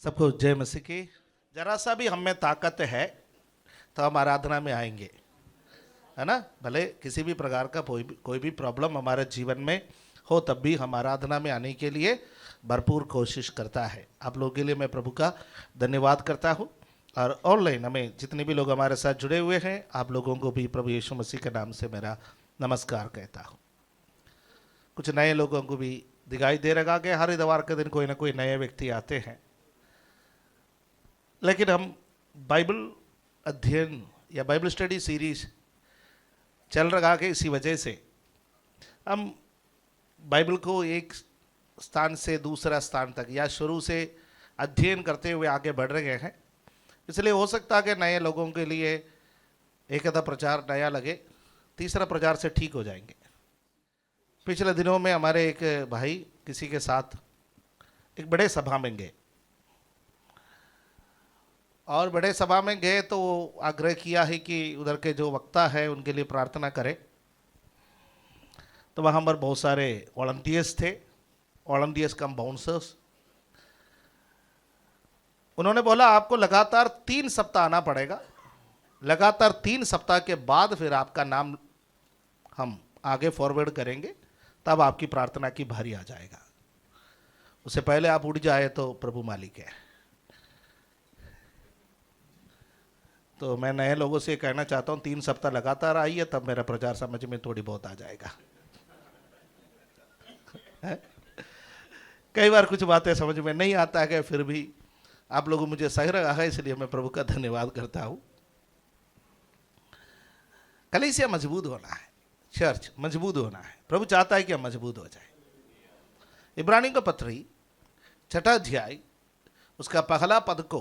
सबको जय मसीह की। जरा सा भी हम में ताकत है तो हम आराधना में आएंगे, है ना। भले किसी भी प्रकार का कोई भी प्रॉब्लम हमारे जीवन में हो, तब भी हम आराधना में आने के लिए भरपूर कोशिश करता है। आप लोगों के लिए मैं प्रभु का धन्यवाद करता हूँ। और ऑनलाइन हमें जितने भी लोग हमारे साथ जुड़े हुए हैं, आप लोगों को भी प्रभु यीशु मसीह के नाम से मेरा नमस्कार कहता हूँ। कुछ नए लोगों को भी दिखाई दे रहा कि हर इतवार के दिन कोई ना कोई नए व्यक्ति आते हैं, लेकिन हम बाइबल अध्ययन या बाइबल स्टडी सीरीज चल रहा है। इसी वजह से हम बाइबल को एक स्थान से दूसरा स्थान तक या शुरू से अध्ययन करते हुए आगे बढ़ रहे हैं। इसलिए हो सकता है कि नए लोगों के लिए एक आधा प्रचार नया लगे, तीसरा प्रचार से ठीक हो जाएंगे। पिछले दिनों में हमारे एक भाई किसी के साथ एक बड़े सभा में गए, और बड़े सभा में गए तो आग्रह किया है कि उधर के जो वक्ता है उनके लिए प्रार्थना करें। तो वहाँ पर बहुत सारे वॉलंटियर्स थे, वॉलंटियर्स कम बाउंसर्स। उन्होंने बोला आपको लगातार 3 सप्ताह आना पड़ेगा, लगातार 3 सप्ताह के बाद फिर आपका नाम हम आगे फॉरवर्ड करेंगे, तब आपकी प्रार्थना की भारी आ जाएगा। उससे पहले आप उठ जाए तो प्रभु मालिक है। तो मैं नए लोगों से कहना चाहता हूँ 3 सप्ताह लगातार आइए, तब मेरा प्रचार समझ में थोड़ी बहुत आ जाएगा। कई बार कुछ बातें समझ में नहीं आता है, फिर भी आप लोगों मुझे सही रहा है, इसलिए मैं प्रभु का धन्यवाद करता हूँ। कलीसिया मजबूत होना है, चर्च मजबूत होना है। प्रभु चाहता है कि हम मजबूत हो जाए। इब्रानियों का पत्री 6 अध्याय उसका पहला पद को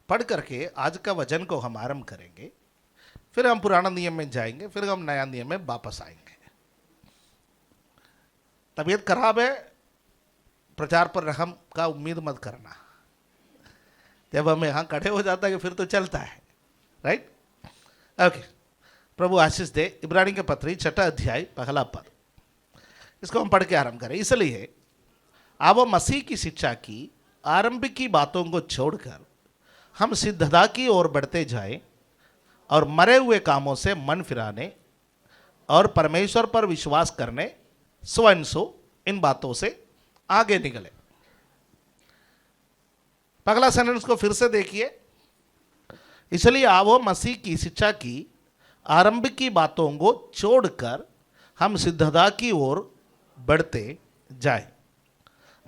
पढ़ करके आज का वचन को हम आरंभ करेंगे, फिर हम पुराना नियम में जाएंगे, फिर हम नया नियम में वापस आएंगे। तबीयत खराब है, प्रचार पर रहम का उम्मीद मत करना। जब हम यहाँ खड़े हो जाता है कि फिर तो चलता है, राइट। ओके, प्रभु आशीष दे। इब्रानियों के पत्री 6 अध्याय पहला पद, इसको हम पढ़ के आरंभ करें। इसलिए अब मसीह की शिक्षा की आरंभिक बातों को छोड़कर हम सिद्धता की ओर बढ़ते जाएं और मरे हुए कामों से मन फिराने और परमेश्वर पर विश्वास करने स्वयं सो इन बातों से आगे निकले। पहला सेंटेंस को फिर से देखिए। इसलिए आओ मसीह की शिक्षा की आरंभिक की बातों को छोड़कर हम सिद्धता की ओर बढ़ते जाएं।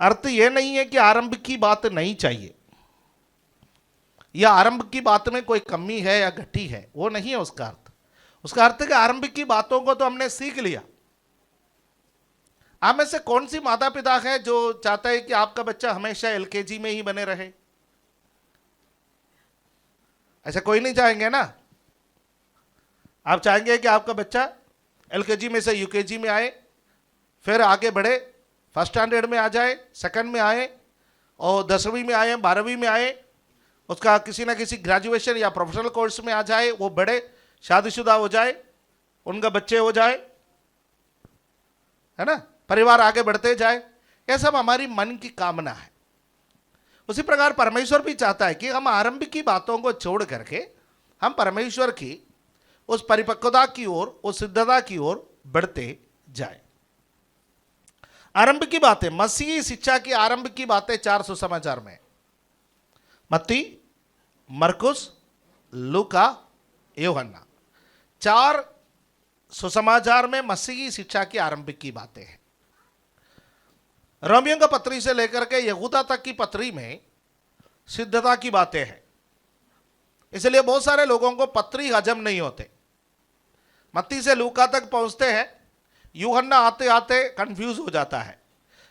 अर्थ यह नहीं है कि आरंभ की बात नहीं चाहिए या आरंभ की बात में कोई कमी है या घटी है, वो नहीं है उसका अर्थ। उसका अर्थ है कि आरंभ की बातों को तो हमने सीख लिया। आप में से कौन सी माता पिता है जो चाहता है कि आपका बच्चा हमेशा एलकेजी में ही बने रहे? ऐसा कोई नहीं चाहेंगे ना। आप चाहेंगे कि आपका बच्चा एलकेजी में से यूकेजी में आए, फिर आगे बढ़े, फर्स्ट स्टैंडर्ड में आ जाए, सेकंड में आए, और 10वीं में आए, 12वीं में आए, उसका किसी ना किसी ग्रेजुएशन या प्रोफेशनल कोर्स में आ जाए, वो बढ़े, शादीशुदा हो जाए, उनका बच्चे हो जाए, है ना, परिवार आगे बढ़ते जाए। यह सब हमारी मन की कामना है। उसी प्रकार परमेश्वर भी चाहता है कि हम आरंभ की बातों को छोड़ करके हम परमेश्वर की उस परिपक्वता की ओर, उस सिद्धता की ओर बढ़ते जाए। आरंभ की बातें, मसीही शिक्षा की आरंभ की बातें 4 सुसमाचार में, मत्ती, मरकुस, लूका, यूहन्ना, 4 सुसमाचार में मसीही शिक्षा की आरंभिक की बातें हैं। रोमियों का पत्री से लेकर के यहूदा तक की पत्री में सिद्धता की बातें हैं। इसलिए बहुत सारे लोगों को पत्री हजम नहीं होते। मत्ती से लूका तक पहुंचते हैं, यूहन्ना आते आते कंफ्यूज हो जाता है,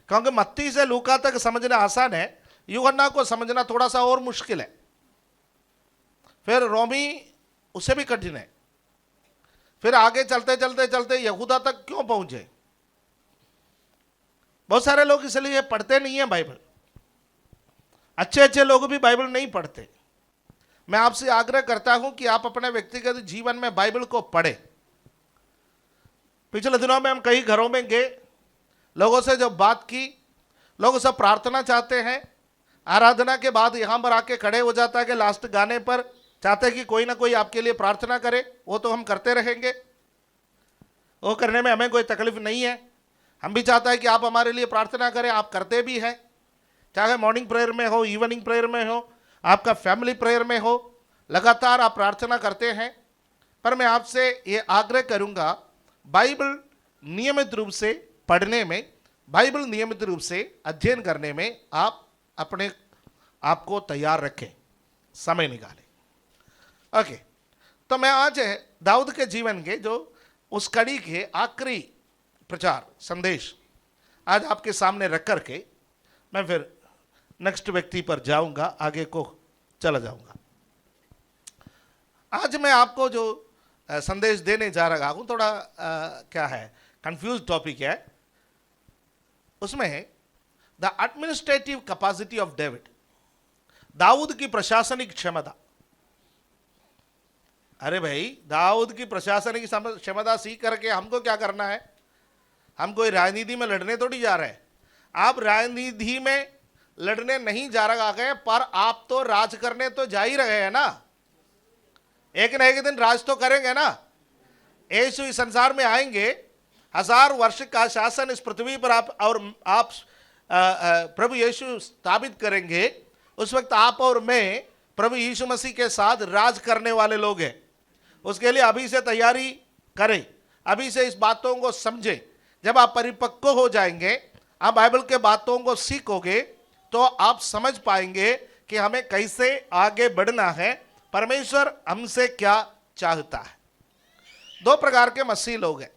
क्योंकि मत्ती से लूका तक समझना आसान है, यूहन्ना को समझना थोड़ा सा और मुश्किल है। फिर रोमी उससे भी कठिन है। फिर आगे चलते चलते चलते यहूदा तक क्यों पहुंचे? बहुत सारे लोग इसलिए पढ़ते नहीं है बाइबल। अच्छे अच्छे लोग भी बाइबल नहीं पढ़ते। मैं आपसे आग्रह करता हूं कि आप अपने व्यक्तिगत जीवन में बाइबल को पढ़ें। पिछले दिनों में हम कई घरों में गए, लोगों से जब बात की, लोग सब प्रार्थना चाहते हैं, आराधना के बाद यहां पर आके खड़े हो जाता है कि लास्ट गाने पर चाहते हैं कि कोई ना कोई आपके लिए प्रार्थना करे, वो तो हम करते रहेंगे, वो करने में हमें कोई तकलीफ नहीं है। हम भी चाहते हैं कि आप हमारे लिए प्रार्थना करें, आप करते भी हैं, चाहे मॉर्निंग प्रेयर में हो, इवनिंग प्रेयर में हो, आपका फैमिली प्रेयर में हो, लगातार आप प्रार्थना करते हैं। पर मैं आपसे ये आग्रह करूंगा, बाइबल नियमित रूप से पढ़ने में, बाइबल नियमित रूप से अध्ययन करने में आप अपने आप को तैयार रखें, समय निकालें। ओके, तो मैं आज दाऊद के जीवन के जो उस कड़ी के आखिरी प्रचार संदेश आज आपके सामने रख करके मैं फिर नेक्स्ट व्यक्ति पर जाऊंगा, आगे को चला जाऊंगा। आज मैं आपको जो संदेश देने जा रहा हूं, थोड़ा क्या है, कंफ्यूज टॉपिक है। उसमें है the administrative capacity of David, Dawood की प्रशासनिक क्षमता। अरे भाई, दाऊद की प्रशासनिक क्षमता सीख करके हमको क्या करना है? हम कोई राजनीति में लड़ने थोड़ी जा रहे हैं। आप राजनीति में लड़ने नहीं जा रहा गए, पर आप तो राज करने तो जा ही रहे हैं ना। एक न एक दिन राज तो करेंगे ना। यीशु इस संसार में आएंगे, 1000 वर्ष का शासन इस पृथ्वी पर आप प्रभु यीशु स्थापित करेंगे। उस वक्त आप और मैं प्रभु यीशु मसीह के साथ राज करने वाले लोग हैं। उसके लिए अभी से तैयारी करें, अभी से इस बातों को समझें। जब आप परिपक्व हो जाएंगे, आप बाइबल के बातों को सीखोगे, तो आप समझ पाएंगे कि हमें कैसे आगे बढ़ना है, परमेश्वर हमसे क्या चाहता है। 2 प्रकार के मसीह लोग हैं।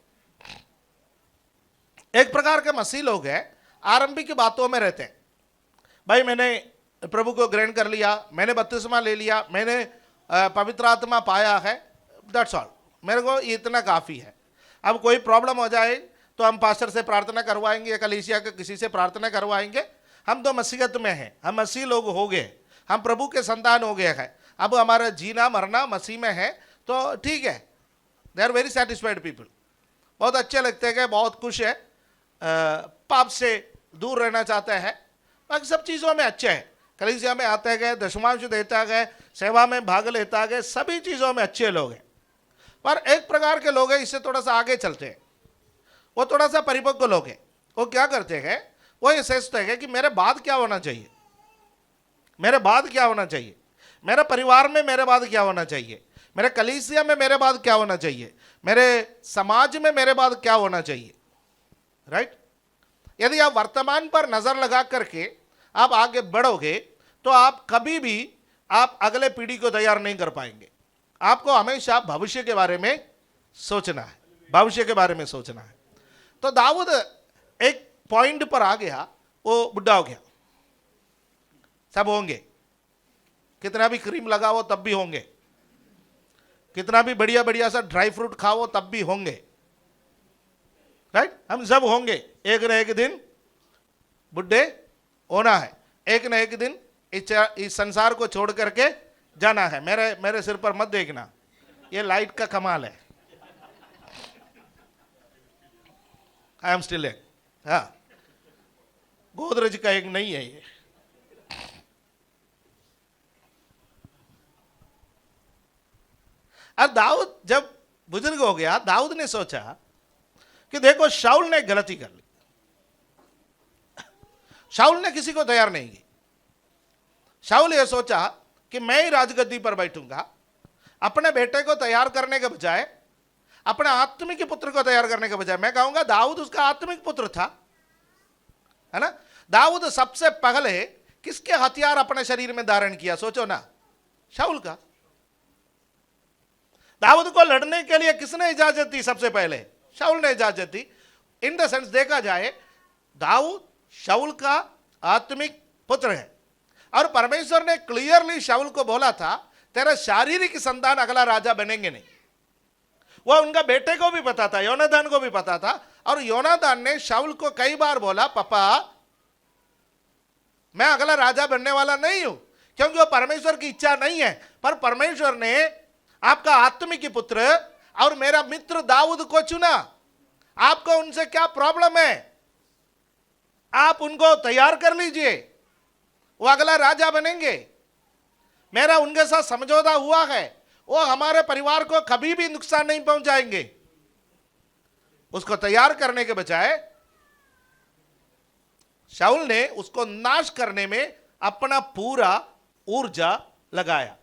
एक प्रकार के मसीह लोग हैं आरंभिक बातों में रहते हैं। भाई, मैंने प्रभु को ग्रहण कर लिया, मैंने बपतिस्मा ले लिया, मैंने पवित्र आत्मा पाया है, दैट्स ऑल, मेरे को इतना काफ़ी है। अब कोई प्रॉब्लम हो जाए तो हम पास्टर से प्रार्थना करवाएंगे, कलीसिया के किसी से प्रार्थना करवाएंगे। हम तो मसीहत में हैं, हम मसीह लोग हो गए, हम प्रभु के संतान हो गए हैं। अब हमारा जीना मरना मसीह में है, तो ठीक है। They are very satisfied people, बहुत अच्छे लगते हैं, बहुत खुश है, पाप से दूर रहना चाहते हैं, बाकी सब चीज़ों में अच्छे हैं। कलीसिया में आते गए, दशमांश देता गए, सेवा में भाग लेता गए, सभी चीज़ों में अच्छे लोग हैं। पर एक प्रकार के लोग हैं, इससे थोड़ा सा आगे चलते हैं, वो थोड़ा सा परिपक्व लोग हैं। वो क्या करते हैं, वो ये सोचते हैं कि मेरे बाद क्या होना चाहिए, मेरे बाद क्या होना चाहिए, मेरे परिवार में मेरे बाद क्या होना चाहिए, मेरे कलीसिया में मेरे बाद क्या होना चाहिए, मेरे समाज में मेरे बाद क्या होना चाहिए। राइट? यदि आप वर्तमान पर नजर लगा करके आप आगे बढ़ोगे, तो आप कभी भी आप अगले पीढ़ी को तैयार नहीं कर पाएंगे। आपको हमेशा भविष्य के बारे में सोचना है, भविष्य के बारे में सोचना है। तो दाऊद एक पॉइंट पर आ गया, वो बुढ़ा हो गया। सब होंगे, कितना भी क्रीम लगाओ तब भी होंगे, कितना भी बढ़िया बढ़िया सा ड्राई फ्रूट खाओ तब भी होंगे। राइट? हम सब होंगे, एक न एक दिन बुढ़े होना है, एक न एक दिन इस संसार को छोड़ करके जाना है। मेरे सिर पर मत देखना, ये लाइट का कमाल है। आई एम स्टिल एक, हाँ, गोदरेज का एक नहीं है ये। अब दाऊद जब बुजुर्ग हो गया, दाऊद ने सोचा कि देखो, शाऊल ने गलती कर ली, शाऊल ने किसी को तैयार नहीं की। शाऊल यह सोचा कि मैं ही राजगद्दी पर बैठूंगा। अपने बेटे को तैयार करने के बजाय, अपने आत्मिक पुत्र को तैयार करने के बजाय, मैं कहूंगा दाऊद उसका आत्मिक पुत्र था, है ना। दाऊद सबसे पहले किसके हथियार अपने शरीर में धारण किया, सोचो ना, शाऊल का। दाऊद को लड़ने के लिए किसने इजाजत दी? सबसे पहले शाऊल ने इजाजत दी। इन द सेंस देखा जाए, दाऊद शाऊल का आत्मिक पुत्र है, और परमेश्वर ने क्लियरली शाऊल को बोला था, तेरा शारीरिक संतान अगला राजा बनेंगे नहीं। वो उनका बेटे को भी पता था, योनादान को भी पता था, और योनादान ने शाऊल को कई बार बोला, पापा मैं अगला राजा बनने वाला नहीं हूं, क्योंकि वो परमेश्वर की इच्छा नहीं है। पर परमेश्वर ने आपका आत्मिक पुत्र और मेरा मित्र दाऊद को चुना। आपको उनसे क्या प्रॉब्लम है? आप उनको तैयार कर लीजिए, वो अगला राजा बनेंगे। मेरा उनके साथ समझौता हुआ है, वो हमारे परिवार को कभी भी नुकसान नहीं पहुंचाएंगे। उसको तैयार करने के बजाय शाऊल ने उसको नाश करने में अपना पूरा ऊर्जा लगाया।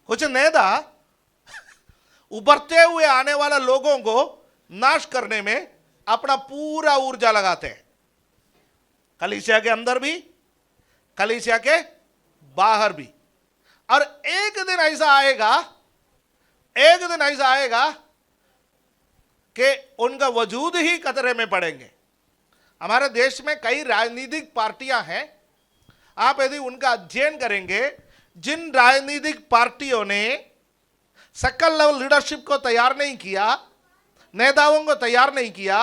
कुछ नेता उभरते हुए आने वाले लोगों को नाश करने में अपना पूरा ऊर्जा लगाते हैं, कलीसिया के अंदर भी, कलीसिया के बाहर भी। और एक दिन ऐसा आएगा कि उनका वजूद ही खतरे में पड़ेंगे। हमारे देश में कई राजनीतिक पार्टियां हैं। आप यदि उनका अध्ययन करेंगे, जिन राजनीतिक पार्टियों ने सेकंड लेवल लीडरशिप को तैयार नहीं किया, नेताओं को तैयार नहीं किया,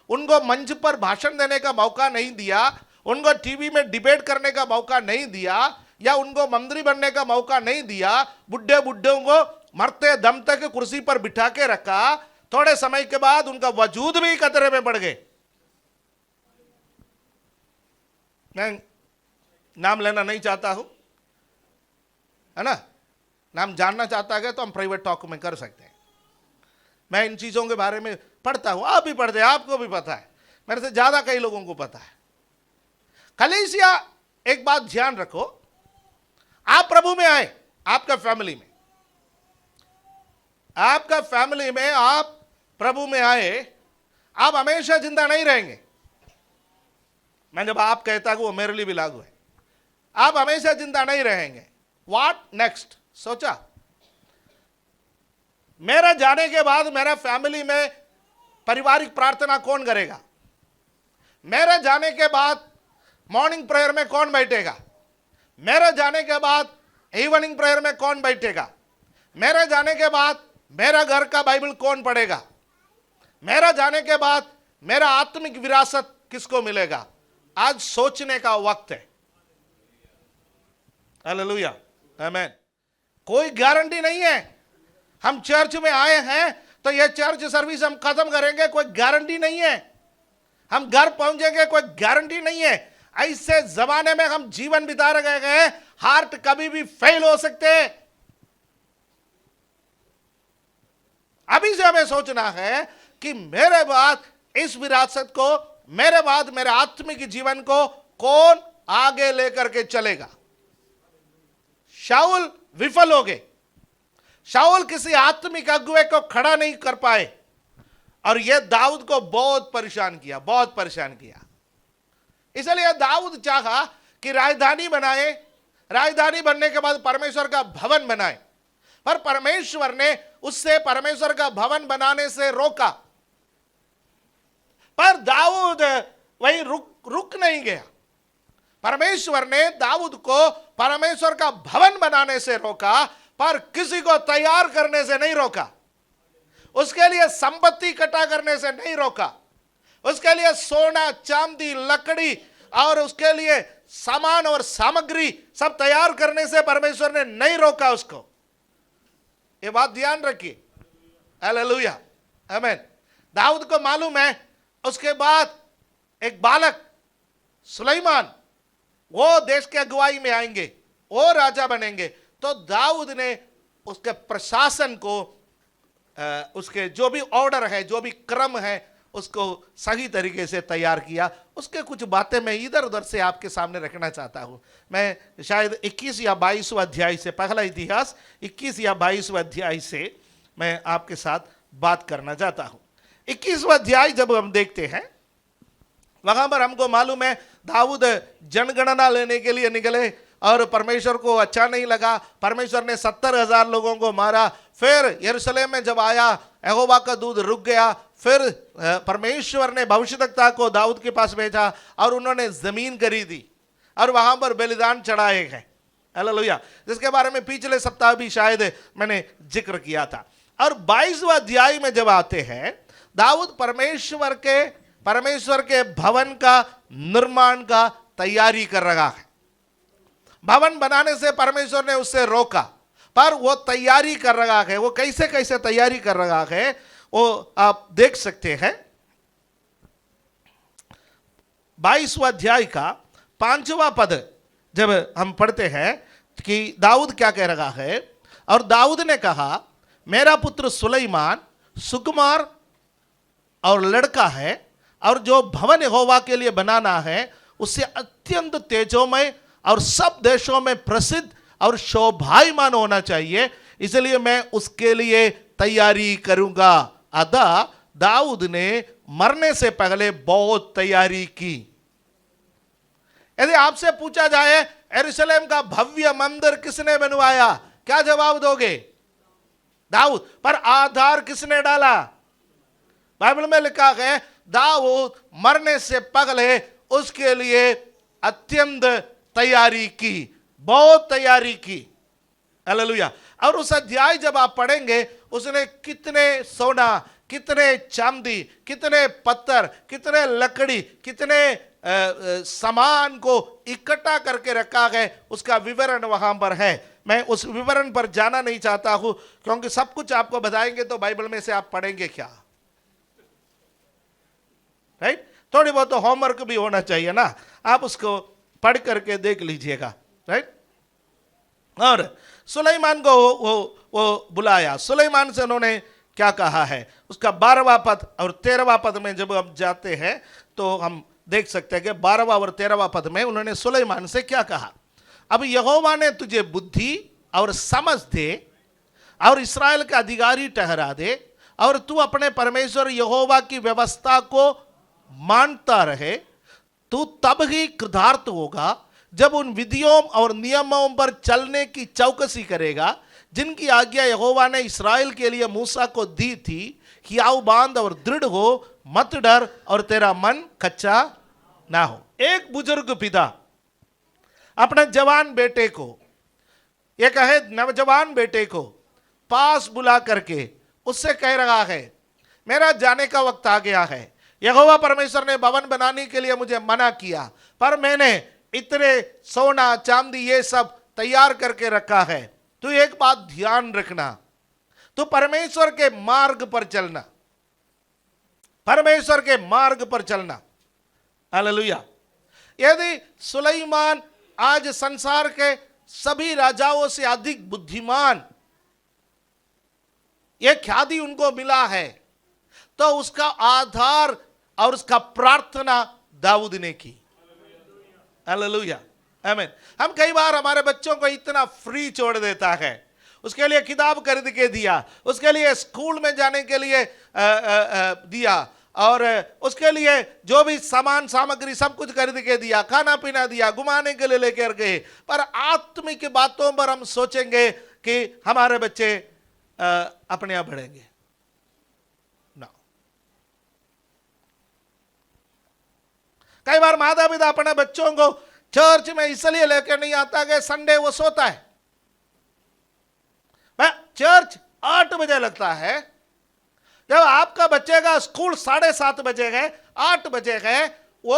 उनको मंच पर भाषण देने का मौका नहीं दिया, उनको टीवी में डिबेट करने का मौका नहीं दिया, या उनको मंत्री बनने का मौका नहीं दिया, बुढ़े बुढ़ों को मरते दम तक कुर्सी पर बिठा के रखा, थोड़े समय के बाद उनका वजूद भी खतरे में पड़ गए। मैं नाम लेना नहीं चाहता हूं, है ना। नाम जानना चाहता है तो हम प्राइवेट टॉक में कर सकते हैं। मैं इन चीजों के बारे में पढ़ता हूं, आप भी पढ़ते हैं, आपको भी पता है, मेरे से ज्यादा कई लोगों को पता है। कलीसिया, एक बात ध्यान रखो, आप प्रभु में आए, आपका फैमिली में, आपका फैमिली में आप प्रभु में आए, आप हमेशा जिंदा नहीं रहेंगे। मैं जब आप कहता हूं वो मेरे लिए भी लागू है। आप हमेशा जिंदा नहीं रहेंगे। What next? सोचा, मेरा जाने के बाद मेरा फैमिली में पारिवारिक प्रार्थना कौन करेगा? मेरे जाने के बाद मॉर्निंग प्रेयर में कौन बैठेगा? मेरे जाने के बाद इवनिंग प्रेयर में कौन बैठेगा? मेरे जाने के बाद मेरा घर का बाइबल कौन पढ़ेगा? मेरा जाने के बाद मेरा आत्मिक विरासत किसको मिलेगा? आज सोचने का वक्त है। हालेलुया, आमीन। कोई गारंटी नहीं है। हम चर्च में आए हैं तो यह चर्च सर्विस हम खत्म करेंगे, कोई गारंटी नहीं है। हम घर पहुंचेंगे, कोई गारंटी नहीं है। ऐसे जमाने में हम जीवन बिता रहे हैं, हार्ट कभी भी फेल हो सकते हैं। अभी से हमें सोचना है कि मेरे बाद इस विरासत को, मेरे बाद मेरे आत्मिक जीवन को कौन आगे लेकर के चलेगा? शाऊल विफल हो गए। शाऊल किसी आत्मिक अगुवे को खड़ा नहीं कर पाए, और यह दाऊद को बहुत परेशान किया, बहुत परेशान किया। इसलिए दाऊद चाहा कि राजधानी बनाए, राजधानी बनने के बाद परमेश्वर का भवन बनाए, पर परमेश्वर ने उससे परमेश्वर का भवन बनाने से रोका। पर दाऊद वही रुक नहीं गया। परमेश्वर ने दाऊद को परमेश्वर का भवन बनाने से रोका, पर किसी को तैयार करने से नहीं रोका। उसके लिए संपत्ति इकट्ठा करने से नहीं रोका। उसके लिए सोना, चांदी, लकड़ी और उसके लिए सामान और सामग्री सब तैयार करने से परमेश्वर ने नहीं रोका उसको। ये बात ध्यान रखिए। हालेलुया, आमीन। दाऊद को मालूम है उसके बाद एक बालक सुलेमान वो देश के अगुवाई में आएंगे, वो राजा बनेंगे। तो दाऊद ने उसके प्रशासन को, उसके जो भी ऑर्डर है, जो भी क्रम है, उसको सही तरीके से तैयार किया। उसके कुछ बातें मैं इधर उधर से आपके सामने रखना चाहता हूं। मैं शायद 21 या 22 अध्याय से, पहला इतिहास 21 या 22 अध्याय से मैं आपके साथ बात करना चाहता हूं। 21 अध्याय जब हम देखते हैं, वहां पर हमको मालूम है दाऊद जनगणना लेने के लिए निकले, और परमेश्वर को अच्छा नहीं लगा। परमेश्वर ने 70,000 लोगों को मारा। फिर यरूशलेम में जब आया, यहोवा का दूत रुक गया। फिर परमेश्वर ने भविष्यद्वक्ता को दाऊद के पास भेजा, और उन्होंने जमीन खरीदी और वहां पर बलिदान चढ़ाए गए। हालेलुया, जिसके बारे में पिछले सप्ताह भी शायद मैंने जिक्र किया था। और 22वां अध्याय में जब आते हैं, दाऊद परमेश्वर के भवन का निर्माण का तैयारी कर रहा है। भवन बनाने से परमेश्वर ने उससे रोका, पर वो तैयारी कर रहा है। वो कैसे कैसे तैयारी कर रहा है वो आप देख सकते हैं। 22वां अध्याय का 5वां पद जब हम पढ़ते हैं कि दाऊद क्या कह रहा है, और दाऊद ने कहा मेरा पुत्र सुलेमान सुकुमार और लड़का है, और जो भवन यहोवा के लिए बनाना है उससे अत्यंत तेजोमय और सब देशों में प्रसिद्ध और शोभायमान होना चाहिए, इसलिए मैं उसके लिए तैयारी करूंगा। अदा दाऊद ने मरने से पहले बहुत तैयारी की। यदि आपसे पूछा जाए यरूशलेम का भव्य मंदिर किसने बनवाया, क्या जवाब दोगे? दाऊद। पर आधार किसने डाला? बाइबल में लिखा है दाऊद मरने से पहले उसके लिए अत्यंत तैयारी की, बहुत तैयारी की। हालेलुया। और उस अध्याय जब आप पढ़ेंगे उसने कितने सोना, कितने चांदी, कितने पत्थर, कितने लकड़ी, कितने सामान को इकट्ठा करके रखा है, उसका विवरण वहां पर है। मैं उस विवरण पर जाना नहीं चाहता हूं क्योंकि सब कुछ आपको बताएंगे तो बाइबल में से आप पढ़ेंगे क्या? राइट? थोड़ी बहुत तो होमवर्क भी होना चाहिए ना, आप उसको पढ़ करके देख लीजिएगा। राइट? और सुलेमान को वो बुलाया। सुलेमान से उन्होंने क्या कहा है, उसका 12वां पद और 13वां पद में जब हम जाते हैं तो हम देख सकते हैं कि 12वां और 13वां पद में उन्होंने सुलेमान से क्या कहा। अब यहोवा ने तुझे बुद्धि और समझ दे और इस्राएल का अधिकारी ठहरा दे, और तू अपने परमेश्वर यहोवा की व्यवस्था को मानता रहे, तू तब ही कृतार्थ होगा जब उन विधियों और नियमों पर चलने की चौकसी करेगा जिनकी आज्ञा यहोवा ने इस्राएल के लिए मूसा को दी थी। हियाव बांध और दृढ़ हो, मत डर और तेरा मन कच्चा ना हो। एक बुजुर्ग पिता अपने जवान बेटे को, ये कहे नौजवान बेटे को पास बुला करके उससे कह रहा है मेरा जाने का वक्त आ गया है, यहोवा परमेश्वर ने भवन बनाने के लिए मुझे मना किया, पर मैंने इतने सोना चांदी ये सब तैयार करके रखा है। तो एक बात ध्यान रखना, तो परमेश्वर के मार्ग पर चलना, परमेश्वर के मार्ग पर चलना। हालेलुया। यदि सुलेमान आज संसार के सभी राजाओं से अधिक बुद्धिमान यह ख्याति उनको मिला है, तो उसका आधार और उसका प्रार्थना दाऊद ने की। हालेलुया, आमीन। हम कई बार हमारे बच्चों को इतना फ्री छोड़ देता है, उसके लिए किताब खरीद के दिया, उसके लिए स्कूल में जाने के लिए दिया, और उसके लिए जो भी सामान सामग्री सब कुछ खरीद के दिया, खाना पीना दिया, घुमाने के लिए लेकर गए, पर आत्मिक बातों पर हम सोचेंगे कि हमारे बच्चे अपने आप बढ़ेंगे ना। कई बार माता पिता अपने बच्चों को चर्च में इसलिए लेकर नहीं आता कि संडे वो सोता है। चर्च 8 बजे लगता है, जब आपका बच्चे का स्कूल 7:30 बजे है, 8 बजे है, वो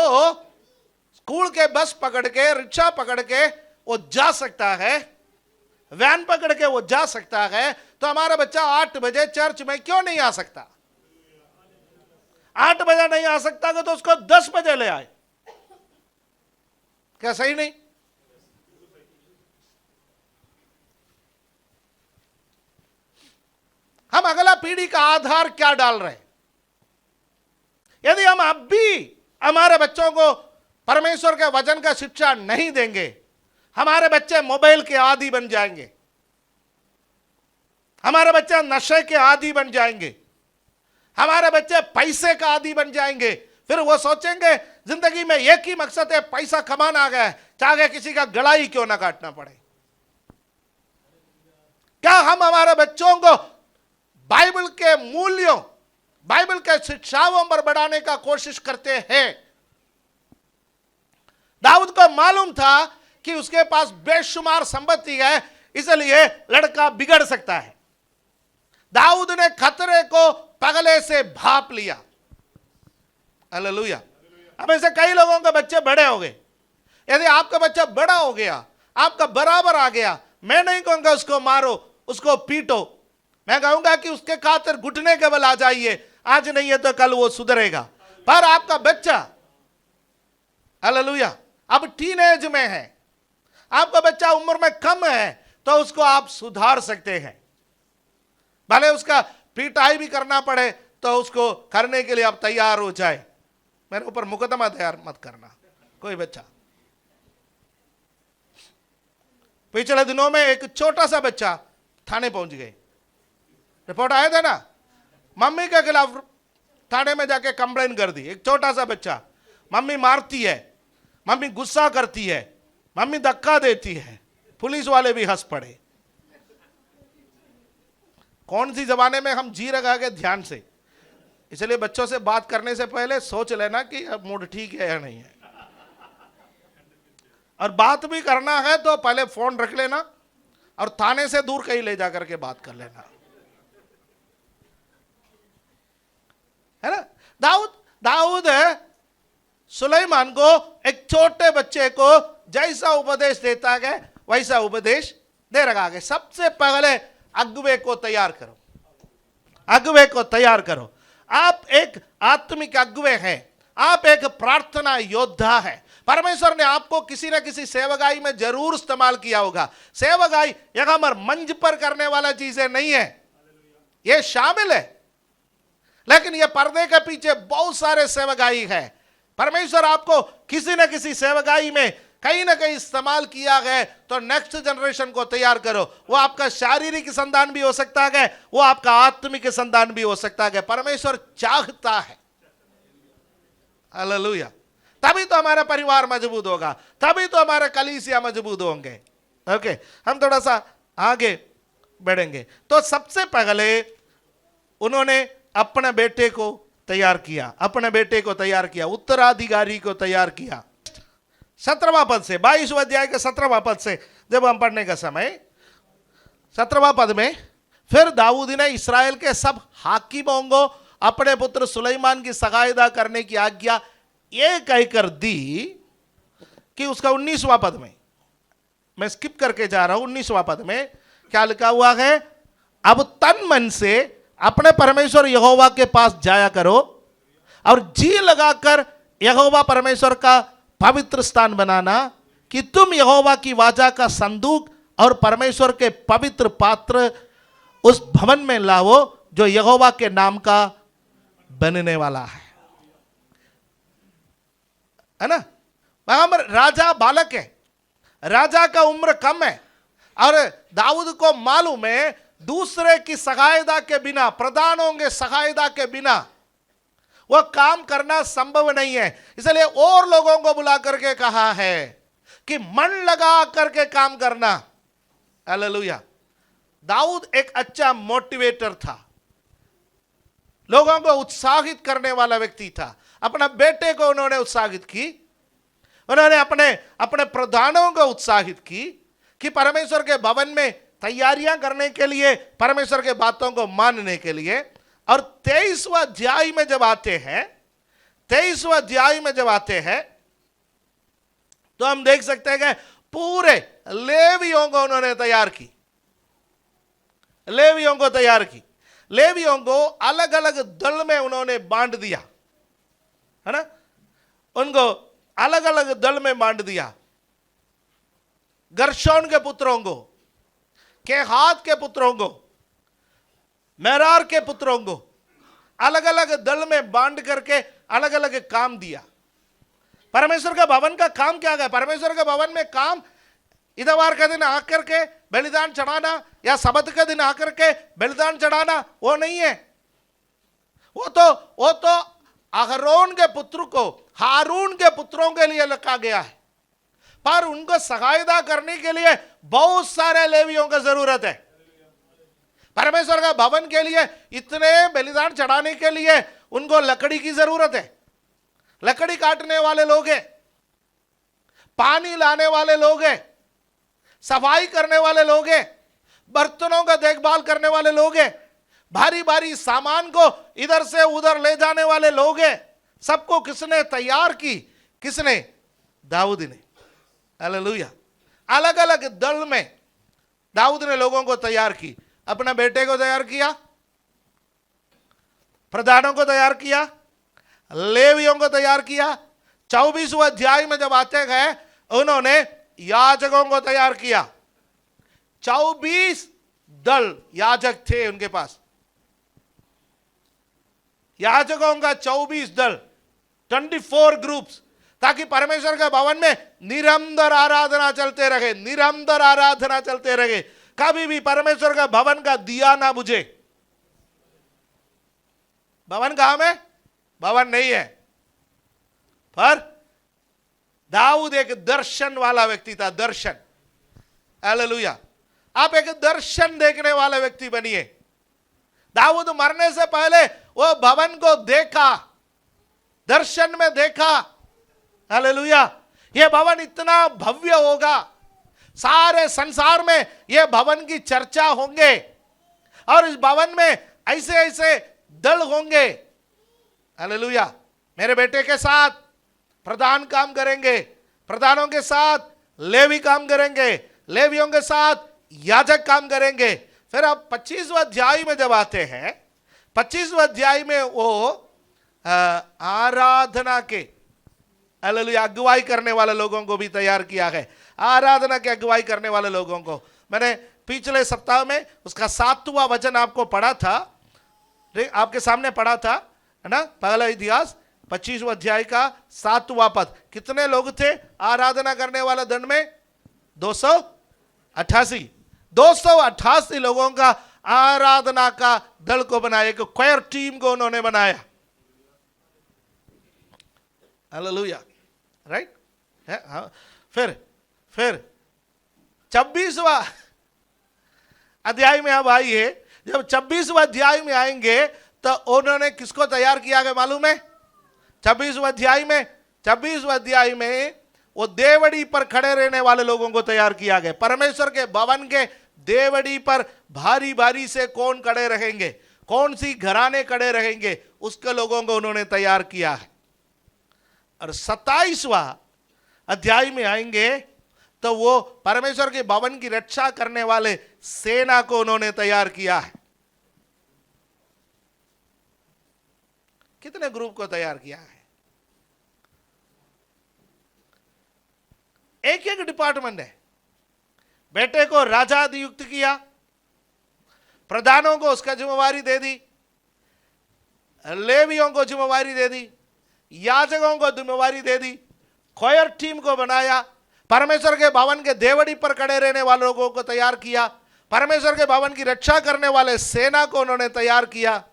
स्कूल के बस पकड़ के, रिक्शा पकड़ के वो जा सकता है, वैन पकड़ के वो जा सकता है, तो हमारा बच्चा 8 बजे चर्च में क्यों नहीं आ सकता? 8 बजे नहीं आ सकता तो उसको 10 बजे ले आए, क्या सही नहीं? हम अगला पीढ़ी का आधार क्या डाल रहे हैं? यदि हम अब भी हमारे बच्चों को परमेश्वर के वचन का शिक्षा नहीं देंगे, हमारे बच्चे मोबाइल के आदी बन जाएंगे, हमारे बच्चे नशे के आदी बन जाएंगे, हमारे बच्चे पैसे का आदी बन जाएंगे। फिर वो सोचेंगे जिंदगी में एक ही मकसद है, पैसा कमाना है, चाहे किसी का गला ही क्यों ना काटना पड़े। क्या हम हमारे बच्चों को बाइबल के मूल्यों, बाइबल के शिक्षाओं पर बढ़ाने का कोशिश करते हैं? दाऊद को मालूम था कि उसके पास बेशुमार संपत्ति है, इसलिए लड़का बिगड़ सकता है। दाऊद ने खतरे को पगले से भाप लिया। हालेलुया। अब ऐसे कई लोगों के बच्चे बड़े हो गए। यदि आपका बच्चा बड़ा हो गया, आपका बराबर आ गया, मैं नहीं कहूंगा उसको मारो, उसको पीटो, मैं कहूंगा कि उसके खातिर घुटने के बल आ जाइए, आज नहीं है तो कल वो सुधरेगा। पर आपका बच्चा, हालेलुया, अब टीनेज में है, आपका बच्चा उम्र में कम है, तो उसको आप सुधार सकते हैं। भले उसका पिटाई भी करना पड़े तो उसको करने के लिए आप तैयार हो जाए। मेरे ऊपर मुकदमा तैयार मत करना कोई बच्चा। पिछले दिनों में एक छोटा सा बच्चा थाने पहुंच गए, रिपोर्ट आया था ना, मम्मी के खिलाफ थाने में जाके कंप्लेन कर दी। एक छोटा सा बच्चा, मम्मी मारती है, मम्मी गुस्सा करती है, मम्मी धक्का देती है, पुलिस वाले भी हंस पड़े। कौन सी जमाने में हम जी रखा के ध्यान से, इसलिए बच्चों से बात करने से पहले सोच लेना कि अब मूड ठीक है या नहीं है, और बात भी करना है तो पहले फोन रख लेना और थाने से दूर कहीं ले जाकर के बात कर लेना, है ना। दाऊद है सुलेमान को, एक छोटे बच्चे को जैसा उपदेश देता है वैसा उपदेश दे रखा है। सबसे पहले अगुवे को तैयार करो, अगुवे को तैयार करो। आप एक आत्मिक अगुवे हैं, आप एक प्रार्थना योद्धा है। परमेश्वर ने आपको किसी न किसी सेवकाई में जरूर इस्तेमाल किया होगा। सेवकाई यहां पर मंच पर करने वाला चीजें नहीं है, ये शामिल है, लेकिन ये पर्दे के पीछे बहुत सारे सेवकाई है। परमेश्वर आपको किसी न किसी सेवकाई में कहीं ना कहीं इस्तेमाल किया है, तो नेक्स्ट जनरेशन को तैयार करो। वो आपका शारीरिक संतान भी हो सकता है, वो आपका आत्मिक संतान भी हो सकता है। परमेश्वर चाहता है, हालेलुया। तभी तो हमारा परिवार मजबूत होगा, तभी तो हमारे कलीसिया मजबूत होंगे। ओके, हम थोड़ा सा आगे बढ़ेंगे। तो सबसे पहले उन्होंने अपने बेटे को तैयार किया, अपने बेटे को तैयार किया, उत्तराधिकारी को तैयार किया। 17वां पद से, 22वें अध्याय के 17वां पद से जब हम पढ़ने का समय, 17वां पद में, फिर दाऊद ने इस्राएल के सब हाकिमों को अपने पुत्र सुलेमान की सगायदा करने की आज्ञा ये कहकर दी कि उसका 19वां पद में, मैं स्किप करके जा रहा हूं, 19वां पद में क्या लिखा हुआ है, अब तन मन से अपने परमेश्वर यहोवा के पास जाया करो और जी लगाकर यहोवा परमेश्वर का पवित्र स्थान बनाना, कि तुम यहोवा की वाचा का संदूक और परमेश्वर के पवित्र पात्र उस भवन में लाओ जो यहोवा के नाम का बनने वाला है ना। वहां पर राजा बालक है, राजा का उम्र कम है, और दाऊद को मालूम है दूसरे की सहायता के बिना, प्रधानों के सहायता के बिना वह काम करना संभव नहीं है। इसलिए और लोगों को बुला करके कहा है कि मन लगा करके काम करना। हालेलुया। दाऊद एक अच्छा मोटिवेटर था, लोगों को उत्साहित करने वाला व्यक्ति था। अपना बेटे को उन्होंने उत्साहित की, उन्होंने अपने अपने प्रधानों को उत्साहित की कि परमेश्वर के भवन में तैयारियां करने के लिए, परमेश्वर के बातों को मानने के लिए। और 23वां अध्याय में जब आते हैं, 23वां अध्याय में जब आते हैं तो हम देख सकते हैं कि पूरे लेवियों को उन्होंने तैयार की, लेवियों को तैयार की। लेवियों को अलग अलग दल में उन्होंने बांट दिया, है ना, उनको अलग अलग दल में बांट दिया। गर्शोन के पुत्रों को, केहात के पुत्रों को, मेरार के पुत्रों को अलग अलग दल में बांट करके अलग अलग काम दिया। परमेश्वर का भवन का काम क्या है? परमेश्वर के भवन में काम इतवार के दिन आकर के बलिदान चढ़ाना या सबत के दिन आकर के बलिदान चढ़ाना वो नहीं है। वो तो अहरोन के पुत्र को, हारून के पुत्रों के लिए लिखा गया है, पर उनको सहायता करने के लिए बहुत सारे लेवियों की जरूरत है। परमेश्वर का भवन के लिए इतने बलिदान चढ़ाने के लिए उनको लकड़ी की जरूरत है, लकड़ी काटने वाले लोग हैं, पानी लाने वाले लोग हैं, सफाई करने वाले लोग हैं, बर्तनों का देखभाल करने वाले लोग हैं, भारी भारी सामान को इधर से उधर ले जाने वाले लोग हैं। सबको किसने तैयार की? किसने? दाऊद ने। हालेलुया। अलग अलग दल में दाऊद ने लोगों को तैयार की। अपने बेटे को तैयार किया, प्रधानों को तैयार किया, लेवियों को तैयार किया, 24वें अध्याय में जब आते गए, उन्होंने याजकों को तैयार किया। 24 दल याजक थे उनके पास, याजकों का 24 दल, 24 ग्रुप्स, ताकि परमेश्वर के भवन में निरंतर आराधना चलते रहे, निरंतर आराधना चलते रहे, कभी भी परमेश्वर का भवन का दिया ना बुझे। भवन कहां में? भवन नहीं है, पर दाऊद एक दर्शन वाला व्यक्ति था, दर्शन। हालेलुया। आप एक दर्शन देखने वाले व्यक्ति बनिए। दाऊद मरने से पहले वो भवन को देखा, दर्शन में देखा। हालेलुया। ये भवन इतना भव्य होगा, सारे संसार में ये भवन की चर्चा होंगे, और इस भवन में ऐसे ऐसे दल होंगे। हालेलुया। मेरे बेटे के साथ प्रधान काम करेंगे, प्रधानों के साथ लेवी काम करेंगे, लेवियों के साथ याजक काम करेंगे। फिर अब 25वें अध्याय में जब आते हैं, 25वें अध्याय में वो आराधना के, हालेलुया, अगुवाई करने वाले लोगों को भी तैयार किया है। आराधना के अगुवाई करने वाले लोगों को मैंने पिछले सप्ताह में उसका 7वां वचन आपको पढ़ा था, आपके सामने पढ़ा था, है ना? पहला इतिहास 25वें अध्याय का 7वां पद। कितने लोग थे आराधना करने वाले दल में? 288। 288 लोगों का आराधना का दल को बनाया, एक क्वायर टीम को उन्होंने बनाया। Hallelujah, right? फिर 26वां अध्याय में अब आइए। जब 26वां अध्याय में आएंगे तो उन्होंने किसको तैयार किया गया मालूम है? 26वें अध्याय में वो देवड़ी पर खड़े रहने वाले लोगों को तैयार किया गया। परमेश्वर के भवन के देवड़ी पर भारी भारी से कौन खड़े रहेंगे, कौन सी घराने खड़े रहेंगे, उसके लोगों को उन्होंने तैयार किया है। और 27वां अध्याय में आएंगे तो वो परमेश्वर के भवन की रक्षा करने वाले सेना को उन्होंने तैयार किया है। कितने ग्रुप को तैयार किया है? एक एक डिपार्टमेंट है। बेटे को राजा नियुक्त किया, प्रधानों को उसका जिम्मेवारी दे दी, लेवियों को जिम्मेवारी दे दी, याजकों को जिम्मेवारी दे दी, क्वायर टीम को बनाया, परमेश्वर के भवन के देवड़ी पर खड़े रहने वाले लोगों को तैयार किया, परमेश्वर के भवन की रक्षा करने वाले सेना को उन्होंने तैयार किया।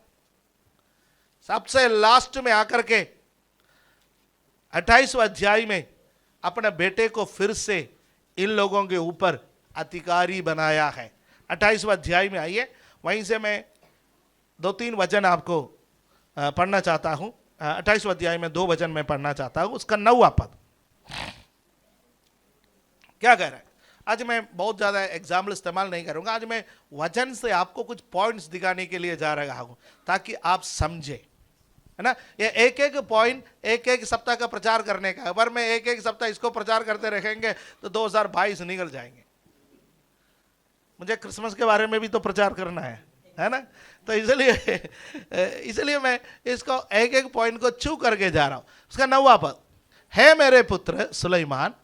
सबसे लास्ट में आकर के 28वें अध्याय में अपने बेटे को फिर से इन लोगों के ऊपर अधिकारी बनाया है। 28वें अध्याय में आइए, वहीं से मैं 2-3 वचन आपको पढ़ना चाहता हूं। 28वें अध्याय में 2 वचन मैं पढ़ना चाहता हूं। उसका 9वां पद क्या कह रहा है? आज मैं बहुत ज्यादा एग्जाम्पल इस्तेमाल नहीं करूंगा, आज मैं वचन से आपको कुछ पॉइंट्स दिखाने के लिए जा रहा हूं ताकि आप समझे, है ना? ये एक एक पॉइंट एक एक सप्ताह का प्रचार करने का है। अगर मैं एक एक सप्ताह इसको प्रचार करते रहेंगे तो 2022 निकल जाएंगे। मुझे क्रिसमस के बारे में भी तो प्रचार करना है ना? तो इसलिए मैं इसको एक एक पॉइंट को छू करके जा रहा हूं। उसका 9वां पद है, मेरे पुत्र सुलेमान,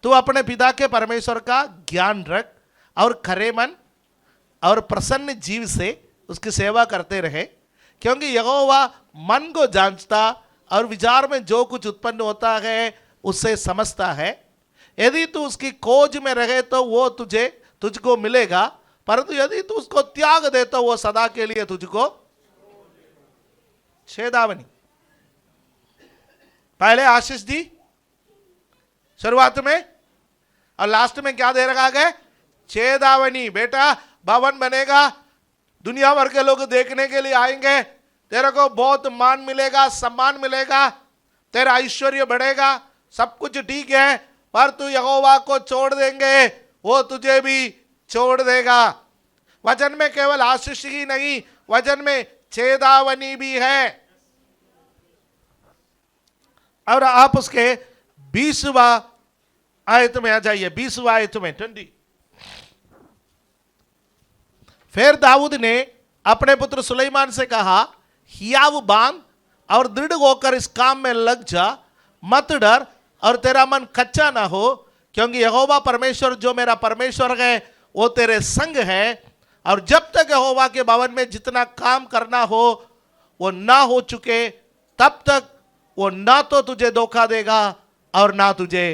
तू अपने पिता के परमेश्वर का ज्ञान रख और खरे मन और प्रसन्न जीव से उसकी सेवा करते रहे, क्योंकि यहोवा मन को जांचता और विचार में जो कुछ उत्पन्न होता है उससे समझता है। यदि तू उसकी खोज में रहे तो वो तुझको मिलेगा, परंतु यदि तू उसको त्याग दे तो वो सदा के लिए तुझको चेतावनी। पहले आशीष दी शुरुआत में, और लास्ट में क्या दे रखा है? चेतावनी। बेटा, भवन बनेगा, दुनिया भर के लोग देखने के लिए आएंगे, तेरे को बहुत मान मिलेगा, सम्मान मिलेगा, तेरा ऐश्वर्य बढ़ेगा, सब कुछ ठीक है, पर तू यहोवा को छोड़ देंगे, वो तुझे भी छोड़ देगा। वचन में केवल आशीष ही नहीं, वचन में चेतावनी भी है। और आप उसके 20वां आयत में आ जाइए, 20वां आयत में 20। फिर दाऊद ने अपने पुत्र सुलेमान से कहा, हियाव बांध और दृढ़ होकर इस काम में लग जा, मत डर और तेरा मन कच्चा ना हो, क्योंकि यहोवा परमेश्वर जो मेरा परमेश्वर है वो तेरे संग है। और जब तक यहोवा के भवन में जितना काम करना हो वो ना हो चुके, तब तक वो ना तो तुझे धोखा देगा और ना तुझे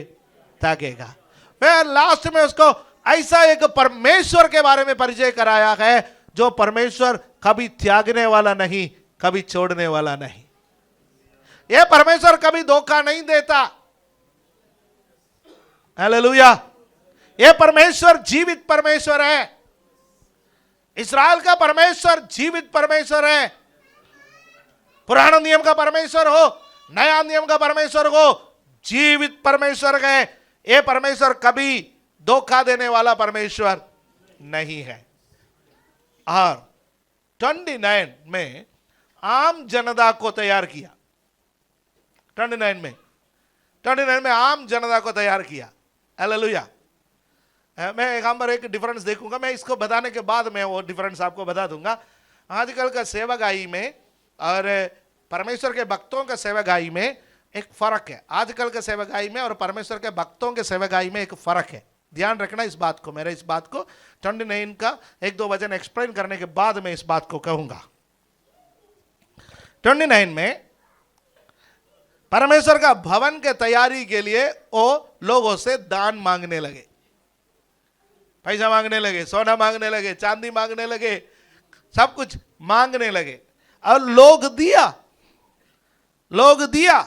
त्यागेगा। मैं लास्ट में उसको ऐसा एक परमेश्वर के बारे में परिचय कराया है जो परमेश्वर कभी त्यागने वाला नहीं, कभी छोड़ने वाला नहीं। यह परमेश्वर कभी धोखा नहीं देता। हालेलुया। यह परमेश्वर जीवित परमेश्वर है। इस्राएल का परमेश्वर जीवित परमेश्वर है। पुराना नियम का परमेश्वर हो, नया नियम का परमेश्वर हो, जीवित परमेश्वर है। यह परमेश्वर कभी धोखा देने वाला परमेश्वर नहीं है। और 29 में आम जनता को तैयार किया। 29 में आम जनता को तैयार किया। हालेलुया। मैं यहाँ पर एक डिफरेंस देखूंगा, मैं इसको बताने के बाद मैं वो डिफरेंस आपको बता दूंगा। आजकल का सेवकाई में और परमेश्वर के भक्तों के सेवकाई में एक फर्क है। आजकल के सेवकाई में और परमेश्वर के भक्तों के सेवकाई में एक फर्क है। ध्यान रखना इस बात को। मेरे इस बात को 29 का एक दो वचन एक्सप्लेन करने के बाद मैं इस बात को कहूंगा। 29 में परमेश्वर का भवन के तैयारी के लिए वो लोगों से दान मांगने लगे, पैसा मांगने लगे, सोना मांगने लगे, चांदी मांगने लगे, सब कुछ मांगने लगे। और लोग दिया।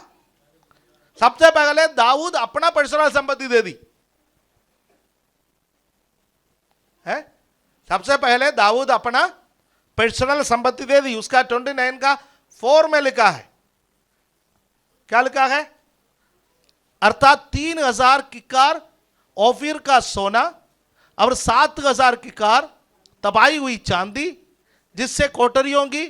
सबसे पहले दाऊद अपना पर्सनल संपत्ति दे दी है। सबसे पहले दाऊद अपना पर्सनल संपत्ति दे दी। उसका 29 का 4 में लिखा है, क्या लिखा है? अर्थात 3000 किकार ओफीर का सोना और 7000 किकार तबाई हुई चांदी, जिससे कोठरियों की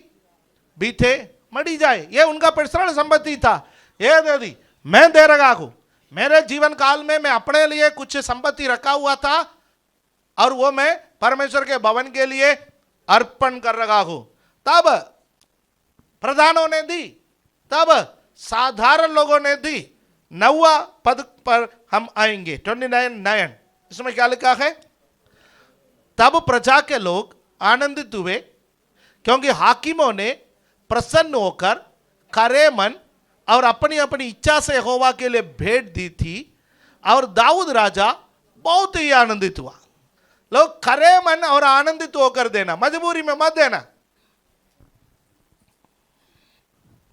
बीथे मड़ी जाए। यह उनका पर्सनल संपत्ति था। यह दे दी। मैं दे रहा हूं। मेरे जीवन काल में मैं अपने लिए कुछ संपत्ति रखा हुआ था और वो मैं परमेश्वर के भवन के लिए अर्पण कर रहा हूं। तब प्रधानों ने दी, तब साधारण लोगों ने दी। 9वां पद पर हम आएंगे। 29:9 इसमें क्या लिखा है? तब प्रजा के लोग आनंदित हुए, क्योंकि हाकिमों ने प्रसन्न होकर खरे मन और अपनी अपनी इच्छा से यहोवा के लिए भेंट दी थी। और दाऊद राजा बहुत ही आनंदित हुआ। लोग खरे मन और आनंदित होकर देना, मजबूरी में मत देना।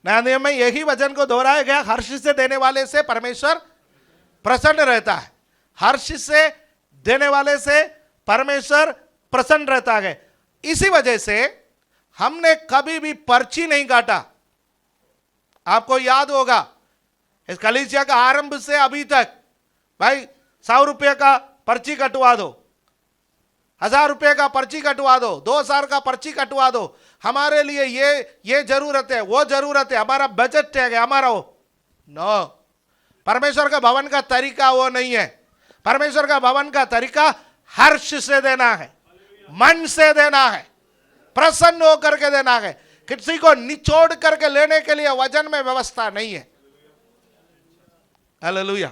नया नियम में यही वचन को दोहराया गया, हर्ष से देने वाले से परमेश्वर प्रसन्न रहता है। हर्ष से देने वाले से परमेश्वर प्रसन्न रहता है। इसी वजह से हमने कभी भी पर्ची नहीं काटा। आपको याद होगा इस कलीसिया का आरंभ से अभी तक, भाई 100 रुपये का पर्ची कटवा दो, 1000 रुपये का पर्ची कटवा दो, 2000 का पर्ची कटवा दो। हमारे लिए ये जरूरत है, वो जरूरत है, हमारा बजट है, हमारा वो नो। परमेश्वर का भवन का तरीका वो नहीं है। परमेश्वर का भवन का तरीका हर्ष से देना है, मन से देना है, प्रसन्न होकर के देना है। किसी को निचोड़ करके लेने के लिए वजन में व्यवस्था नहीं है। हालेलुया।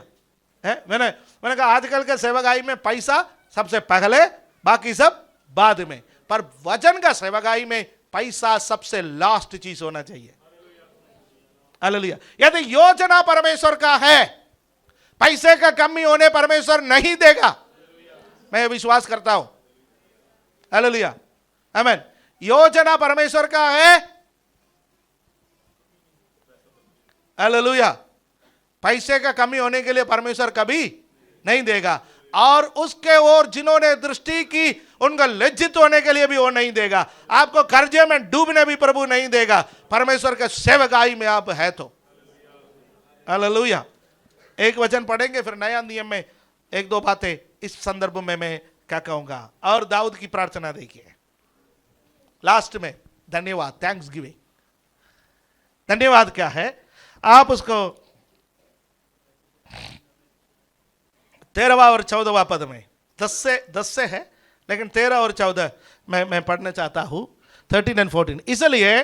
मैंने कहा आजकल के सेवकाई में पैसा सबसे पहले, बाकी सब बाद में, पर वजन का सेवकाई में पैसा सबसे लास्ट चीज होना चाहिए। हालेलुया। यदि योजना परमेश्वर का है, पैसे का कमी होने परमेश्वर नहीं देगा। मैं विश्वास करता हूं। हालेलुया, आमीन। योजना परमेश्वर का है। हालेलुया। पैसे का कमी होने के लिए परमेश्वर कभी नहीं देगा। और उसके ओर जिन्होंने दृष्टि की उनका लज्जित होने के लिए भी वो नहीं देगा। आपको कर्जे में डूबने भी प्रभु नहीं देगा, परमेश्वर के सेवकाई में आप है तो। हालेलुया। एक वचन पढ़ेंगे, फिर नया नियम में एक दो बातें इस संदर्भ में मैं क्या कहूंगा। और दाऊद की प्रार्थना देखिए लास्ट में। धन्यवाद, थैंक्स गिविंग। धन्यवाद क्या है? आप उसको 13वां और 14वां पद में 10 से है, लेकिन 13 और 14 मैं पढ़ना चाहता हूं। 13 और 14। इसलिए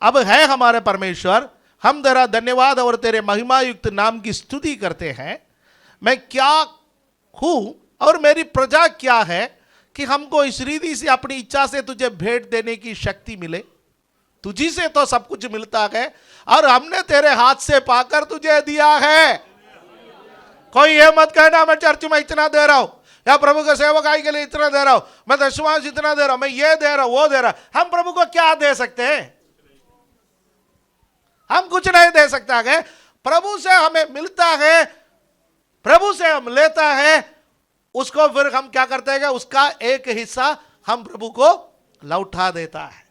अब है हमारे परमेश्वर हम तेरा धन्यवाद और तेरे महिमा युक्त नाम की स्तुति करते हैं। मैं क्या हूं और मेरी प्रजा क्या है कि हमको इस रीति से अपनी इच्छा से तुझे भेंट देने की शक्ति मिले। तुझी से तो सब कुछ मिलता है और हमने तेरे हाथ से पाकर तुझे दिया है। कोई ये मत कहना मैं चर्च में इतना दे रहा हूं या प्रभु के सेवकाई के लिए इतना दे रहा हूं, मैं दशमांश इतना दे रहा हूं, मैं ये दे रहा हूं, वो दे रहा हूं। हम प्रभु को क्या दे सकते हैं? हम कुछ नहीं दे सकता है। प्रभु से हमें मिलता है, प्रभु से हम लेता है, उसको फिर हम क्या करते हैं? उसका एक हिस्सा हम प्रभु को लौटा देता है।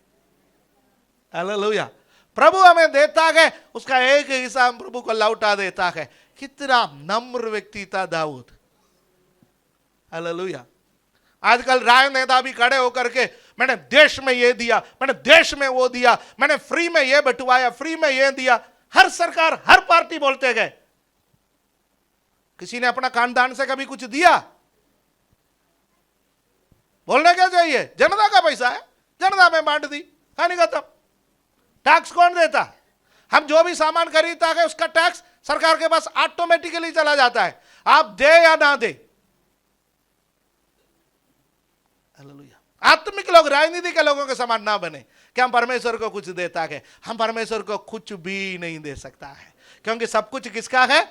हालेलुया। प्रभु हमें देता है, उसका एक हिस्सा हम प्रभु को लौटा देता है। कितना नम्र व्यक्ति था दाऊद। हालेलुया। आजकल राजनेता भी खड़े होकर के मैंने देश में ये दिया, मैंने देश में वो दिया, मैंने फ्री में ये बंटवाया, फ्री में ये दिया। हर सरकार, हर पार्टी बोलते गए। किसी ने अपना खानदान से कभी कुछ दिया? बोलने क्या चाहिए? जनता का पैसा है, जनता में बांट दी, कहानी खत्म। टैक्स कौन देता? हम जो भी सामान खरीदता है उसका टैक्स सरकार के पास ऑटोमेटिकली चला जाता है, आप दे या ना दे। हालेलुया। आत्मिक लोग राजनीति के लोगों के समान ना बने कि हम परमेश्वर को कुछ देता है। हम परमेश्वर को कुछ भी नहीं दे सकता है, क्योंकि सब कुछ किसका है?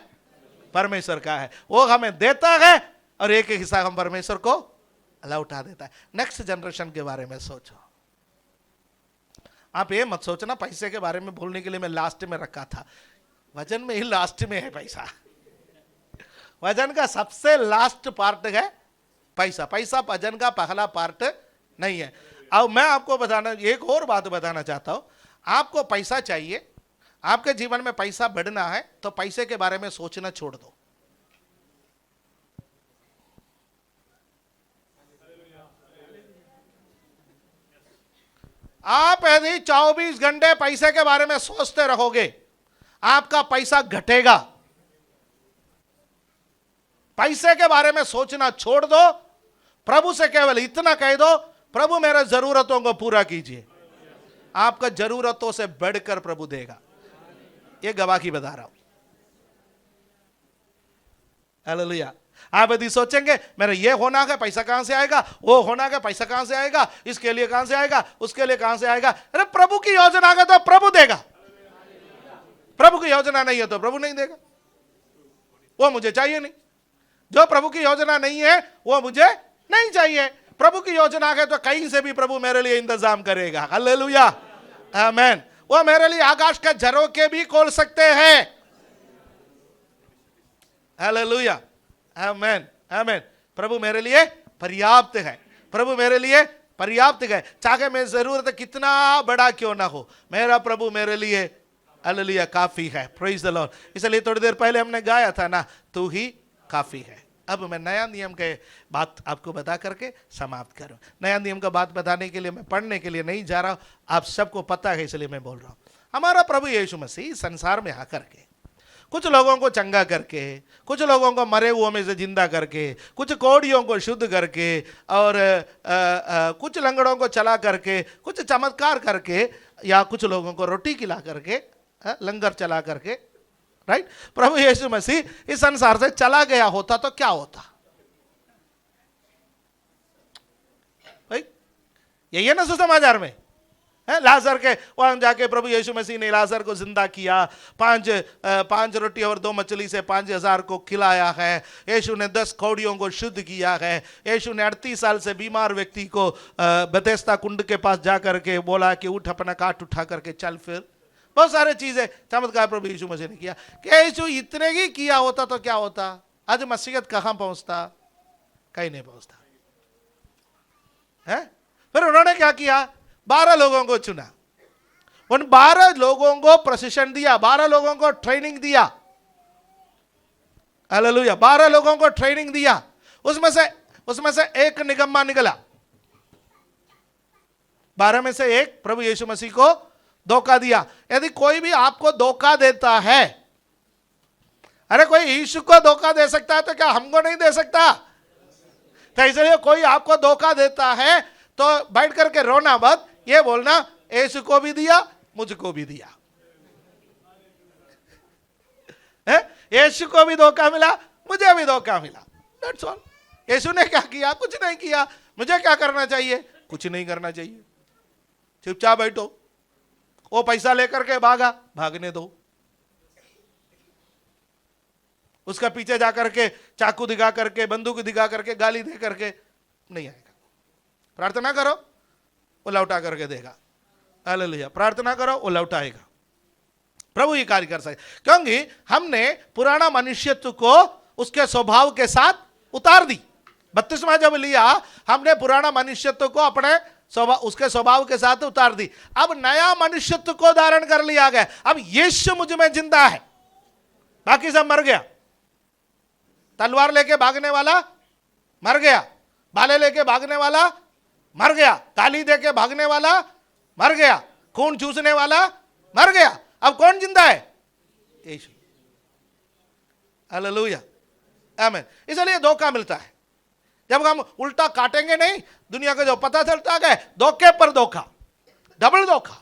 परमेश्वर का है। वो हमें देता है और एक हिस्सा हम परमेश्वर को लौटा देता है। नेक्स्ट जनरेशन के बारे में सोचो। आप ये मत सोचना पैसे के बारे में बोलने के लिए मैं लास्ट में रखा था। वजन में ही लास्ट में है पैसा। वजन का सबसे लास्ट पार्ट है पैसा। पैसा वजन का पहला पार्ट नहीं है। अब मैं आपको बताना, एक और बात बताना चाहता हूं। आपको पैसा चाहिए, आपके जीवन में पैसा बढ़ना है तो पैसे के बारे में सोचना छोड़ दो। आप यदि 24 घंटे पैसे के बारे में सोचते रहोगे, आपका पैसा घटेगा। पैसे के बारे में सोचना छोड़ दो। प्रभु से केवल इतना कह दो, प्रभु मेरे जरूरतों को पूरा कीजिए। आपका जरूरतों से बढ़कर प्रभु देगा। ये गवाही बता रहा हूं। हालेलुया। आप यदि सोचेंगे मेरा ये होना है, पैसा कहां से आएगा, वो होना है, पैसा कहां से आएगा, इसके लिए कहां से आएगा, उसके लिए कहां से आएगा। अरे प्रभु की योजना है तो प्रभु देगा। प्रभु की योजना नहीं है तो प्रभु नहीं देगा। वो मुझे चाहिए नहीं। जो प्रभु की योजना नहीं है वो मुझे नहीं चाहिए। प्रभु की योजना है तो कहीं से भी प्रभु मेरे लिए इंतजाम करेगा। हालेलुया, आमीन। वो मेरे लिए आकाश के झरोखे भी खोल सकते हैं। हालेलुया, आमीन, आमीन। प्रभु मेरे लिए पर्याप्त है। प्रभु मेरे लिए पर्याप्त है। चाहे मेरी जरूरत कितना बड़ा क्यों ना हो, मेरा प्रभु मेरे लिए हालेलुया काफी है। Praise the Lord. इसलिए थोड़ी देर पहले हमने गाया था ना, तू ही काफी है। अब मैं नया नियम के बात आपको बता करके समाप्त करूं। नया नियम का बात बताने के लिए मैं पढ़ने के लिए नहीं जा रहा हूं, आप सबको पता है इसलिए मैं बोल रहा हूं। हमारा प्रभु यीशु मसीह संसार में आकर के कुछ लोगों को चंगा करके, कुछ लोगों को मरे हुओं में से जिंदा करके, कुछ कोढ़ियों को शुद्ध करके और कुछ लंगड़ों को चला करके, कुछ चमत्कार करके, या कुछ लोगों को रोटी खिला करके, लंगर चला करके, राइट। प्रभु यीशु मसीह इस संसार से चला गया होता तो क्या होता? भाई यही है ना सुसमाचार में, है लाजर के वहां जाके प्रभु यीशु मसीह ने लाजर को जिंदा किया। पांच रोटी और 2 मछली से 5000 को खिलाया है। यीशु ने 10 कौड़ियों को शुद्ध किया है। यीशु ने 38 साल से बीमार व्यक्ति को बेथेस्दा कुंड के पास जाकर के बोला कि उठ, अपना काट उठा करके चल। फिर बहुत सारे चीजें चमत्कार प्रभु यीशु मसीह ने किया। कि यीशु इतने ही किया होता तो क्या होता? आज मसीहत कहां पहुंचता? कहीं नहीं पहुंचता है। फिर उन्होंने क्या किया? 12 लोगों को चुना। उन 12 लोगों को प्रशिक्षण दिया, 12 लोगों को ट्रेनिंग दिया। हालेलुया, 12 लोगों को ट्रेनिंग दिया। उसमें से एक निगम्मा निकला। 12 में से एक प्रभु यीशु मसीह को धोखा दिया। यदि कोई भी आपको धोखा देता है, अरे कोई यीशु को धोखा दे सकता है तो क्या हमको नहीं दे सकता? तो इसलिए कोई आपको धोखा देता है तो बैठ करके रोना मत, ये बोलना यीशु को भी दिया, मुझको भी दिया। है? यीशु को भी धोखा मिला, मुझे भी धोखा मिला। That's all. यीशु ने क्या किया? कुछ नहीं किया। मुझे क्या करना चाहिए? कुछ नहीं करना चाहिए, चुपचाप बैठो। वो पैसा लेकर के भागा, भागने दो। उसका पीछे जाकर के चाकू दिखा करके, बंदूक दिखा करके, गाली दे करके नहीं आएगा। प्रार्थना करो, वो लौटा करके देगा। हालेलुया। प्रार्थना करो, वो लौटाएगा। प्रभु ये कार्य कर सके, क्योंकि हमने पुराना मनुष्यत्व को उसके स्वभाव के साथ उतार दी। बपतिस्मा जब लिया, हमने पुराना मनुष्यत्व को अपने उसके स्वभाव के साथ उतार दी। अब नया मनुष्यत्व को धारण कर लिया गया। अब यीशु मुझ में जिंदा है, बाकी सब मर गया। तलवार लेके भागने वाला मर गया, भाले लेके भागने वाला मर गया, गाली दे के भागने वाला मर गया, खून चूसने वाला मर गया। अब कौन जिंदा है? यीशु। हालेलुया, आमीन। इसलिए धोखा मिलता है। जब हम उल्टा काटेंगे नहीं, दुनिया को जो पता चलता है धोखे पर धोखा, डबल धोखा,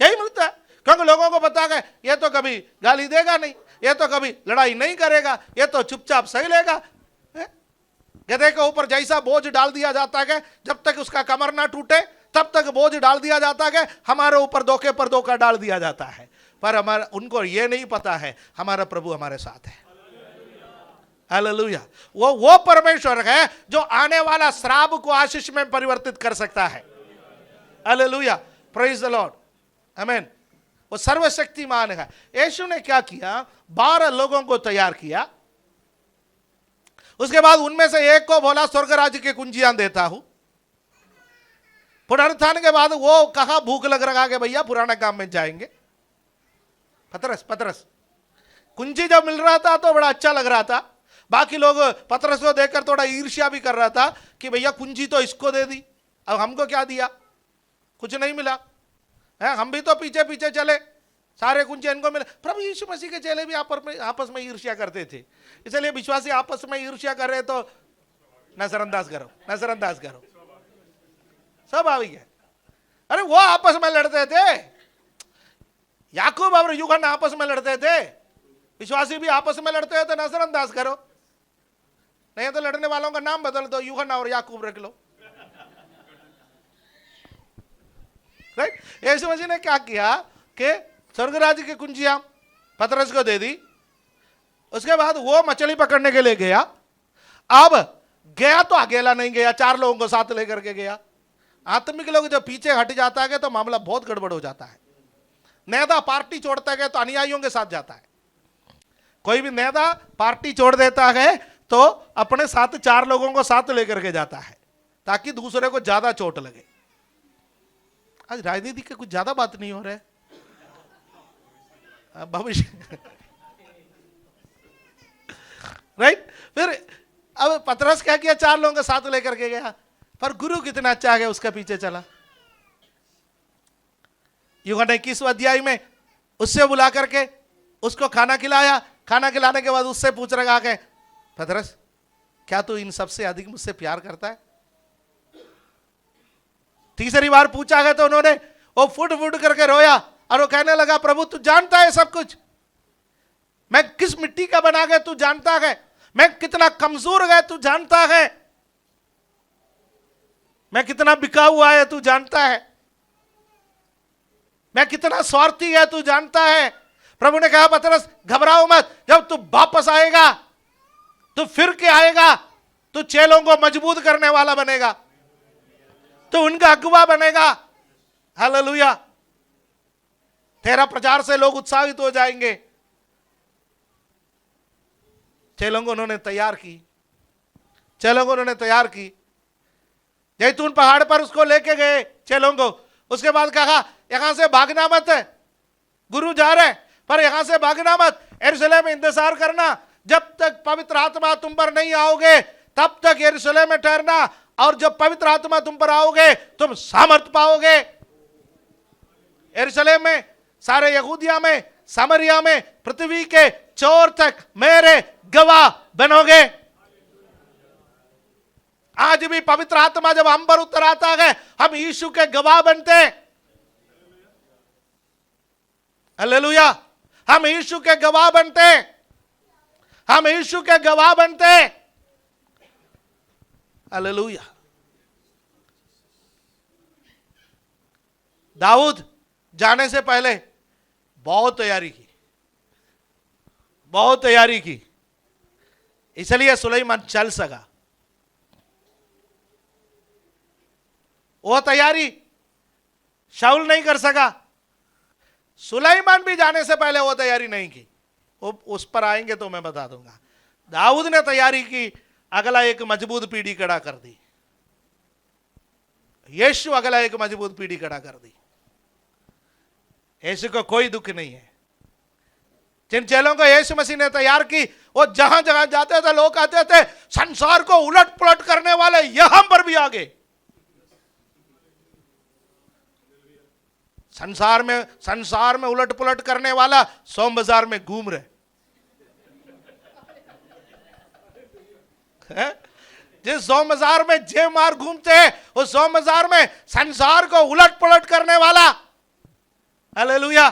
यही मिलता है। क्योंकि लोगों को पता है ये तो कभी गाली देगा नहीं, ये तो कभी लड़ाई नहीं करेगा, ये तो चुपचाप सही लेगा। गधे के ऊपर जैसा बोझ डाल दिया जाता है, जब तक उसका कमर ना टूटे तब तक बोझ डाल दिया जाता है। हमारे ऊपर धोखे पर धोखा डाल दिया जाता है, पर हमारा उनको ये नहीं पता है हमारा प्रभु हमारे साथ है। हालेलुया। वो परमेश्वर है जो आने वाला श्राप को आशीष में परिवर्तित कर सकता है। हालेलुया, प्रेज द लॉर्ड, आमीन। वो सर्वशक्तिमान है। यीशु ने क्या किया? 12 लोगों को तैयार किया। उसके बाद उनमें से एक को बोला स्वर्ग राज्य की कुंजियां देता हूं। पुनरुत्थान के बाद वो कहा भूख लग रहा है भैया, पुराना काम में जाएंगे। पतरस कुंजी जब मिल रहा था तो बड़ा अच्छा लग रहा था। बाकी लोग पतरस को देखकर थोड़ा ईर्ष्या भी कर रहा था कि भैया कुंजी तो इसको दे दी, अब हमको क्या दिया? कुछ नहीं मिला है, हम भी तो पीछे पीछे चले, सारे कुंजी इनको मिले। प्रभु यीशु मसीह के चेले भी आपस में ईर्ष्या करते थे। इसलिए विश्वासी आपस में ईर्ष्या कर रहे तो नजरअंदाज करो, नजरअंदाज करो, सब आ गया। अरे वो आपस में लड़ते थे, याकूब और यूहन्ना आपस में लड़ते थे, विश्वासी भी आपस में लड़ते हैं तो नजरअंदाज करो। नहीं तो लड़ने वालों का नाम बदल दो, यूहन्ना और याकूब रख लो। राइट? यीशु मसीह ने क्या किया कि स्वर्ग राज्य की कुंजियां पतरस को दे दी। उसके बाद वो मछली पकड़ने के लिए गया। अब गया तो अकेला नहीं गया, 4 लोगों को साथ लेकर के गया। आत्मिक लोग जब पीछे हट जाता है तो मामला बहुत गड़बड़ हो जाता है। नेता पार्टी छोड़ता है तो अनुयायियों के साथ जाता है। कोई भी नेता पार्टी छोड़ देता है तो अपने साथ 4 लोगों को साथ लेकर के जाता है ताकि दूसरे को ज्यादा चोट लगे। आज राजनीति के कुछ ज्यादा बात नहीं हो रहा है भविष्य। राइट? फिर अब पतरस क्या किया? 4 लोगों को साथ लेकर के गया, पर गुरु कितना अच्छा है उसका पीछे चला। यूहन्ना 21 अध्याय में उससे बुला करके उसको खाना खिलाया। खाना खिलाने के बाद उससे पूछ रहा है, पतरस क्या तू इन सबसे अधिक मुझसे प्यार करता है? तीसरी बार पूछा है तो उन्होंने वो फुट फुट करके रोया और वो कहने लगा, प्रभु तू जानता है सब कुछ, मैं किस मिट्टी का बना गया तू जानता है, मैं कितना कमजोर है तू जानता है, मैं कितना बिका हुआ है तू जानता है, मैं कितना स्वार्थी है तू जानता है। प्रभु ने कहा, पतरस घबराओ मत, जब तू वापस आएगा तू फिर के आएगा, तू चेलों को मजबूत करने वाला बनेगा, तो उनका अगुवा बनेगा। हालेलुया। तेरा प्रचार से लोग उत्साहित हो जाएंगे। चेलों को उन्होंने तैयार की, चेलों को उन्होंने तैयार की। जैतून पहाड़ पर उसको लेके गए चेलों को। उसके बाद कहा यहां से भागना मत, गुरु जा रहे पर यहां से भागना मत, यरूशलेम में इंतजार करना, जब तक पवित्र आत्मा तुम पर नहीं आओगे तब तक यरूशलेम में ठहरना, और जब पवित्र आत्मा तुम पर आओगे तुम सामर्थ पाओगे। यरूशलेम में, सारे यहूदिया में, सामरिया में, पृथ्वी के छोर तक मेरे गवाह बनोगे। आज भी पवित्र आत्मा जब हम पर उतर आता है हम यीशु के गवाह बनते हैं। हालेलुया, हम यीशु के गवाह बनते, हम यीशु के गवाह बनते। हालेलुया। दाऊद जाने से पहले बहुत तैयारी की, बहुत तैयारी की, इसलिए सुलेमान चल सका। वो तैयारी शाऊल नहीं कर सका। सुलेमान भी जाने से पहले वो तैयारी नहीं की। वो उस पर आएंगे तो मैं बता दूंगा। दाऊद ने तैयारी की, अगला एक मजबूत पीढ़ी खड़ा कर दी। यीशु अगला एक मजबूत पीढ़ी खड़ा कर दी। यीशु को कोई दुख नहीं है। जिन चेलों को यीशु मसीह ने तैयार की, वो जहां जहां जाते थे लोग कहते थे संसार को उलट पुलट करने वाले यहां पर भी आ गए। संसार में उलट पुलट करने वाला सोम बाजार में घूम रहे है? जिस सोम बाजार में जे मार घूमते हैं, उस सोम बाजार में संसार को उलट पुलट करने वाला। हालेलुया।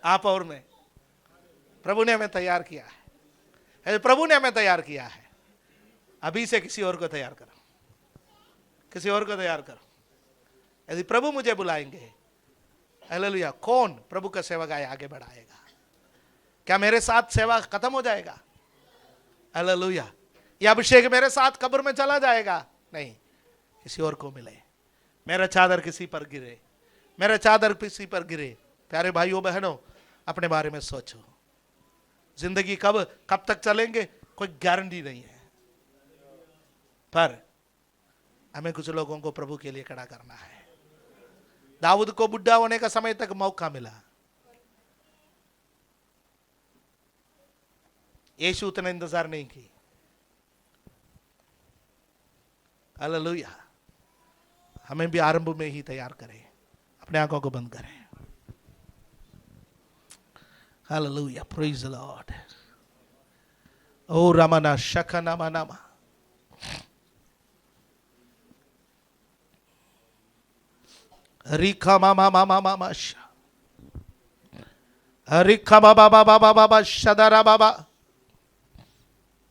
आप और मैं, प्रभु ने हमें तैयार किया है। प्रभु ने हमें तैयार किया है। अभी से किसी और को तैयार करो, किसी और को तैयार करो। यदि प्रभु मुझे बुलाएंगे, हालेलुया, कौन प्रभु का सेवक आगे बढ़ाएगा? क्या मेरे साथ सेवा खत्म हो जाएगा? हालेलुया। ये अभिषेक मेरे साथ कब्र में चला जाएगा? नहीं, किसी और को मिले। मेरा चादर किसी पर गिरे, मेरा चादर किसी पर गिरे। प्यारे भाइयों बहनों, अपने बारे में सोचो। जिंदगी कब तक चलेंगे कोई गारंटी नहीं है, पर हमें कुछ लोगों को प्रभु के लिए खड़ा करना है। दाऊद को बुढ़ा होने का समय तक मौका मिला। यीशु उतना इंतजार नहीं की। हालेलुया। हमें भी आरंभ में ही तैयार करें। अपने आंखों को बंद करें। Hallelujah, praise the Lord. ओ रामाना शखना मानामा। रिखा मामा मामा मामा रिखा बाबा बाबा बाबा शदारा बाबा।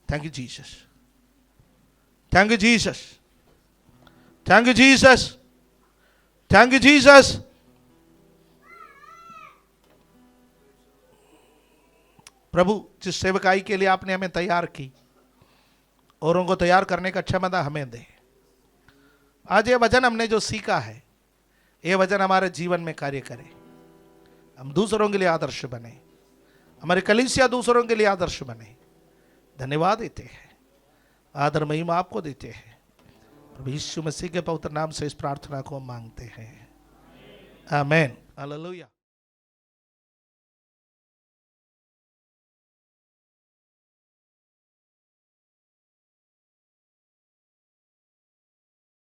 Thank you Jesus, thank you Jesus, thank you Jesus, thank you Jesus. प्रभु, जिस सेवकाई के लिए आपने हमें तैयार की, औरों को तैयार करने का क्षमता हमें दे। आज ये वचन हमने जो सीखा है, ये वचन हमारे जीवन में कार्य करे। हम दूसरों के लिए आदर्श बने, हमारी कलीसिया दूसरों के लिए आदर्श बने। धन्यवाद देते हैं, आदर महिमा आपको देते हैं। प्रभु यीशु मसीह के पवित्र नाम से इस प्रार्थना को मांगते हैं। आमीन। हालेलुया।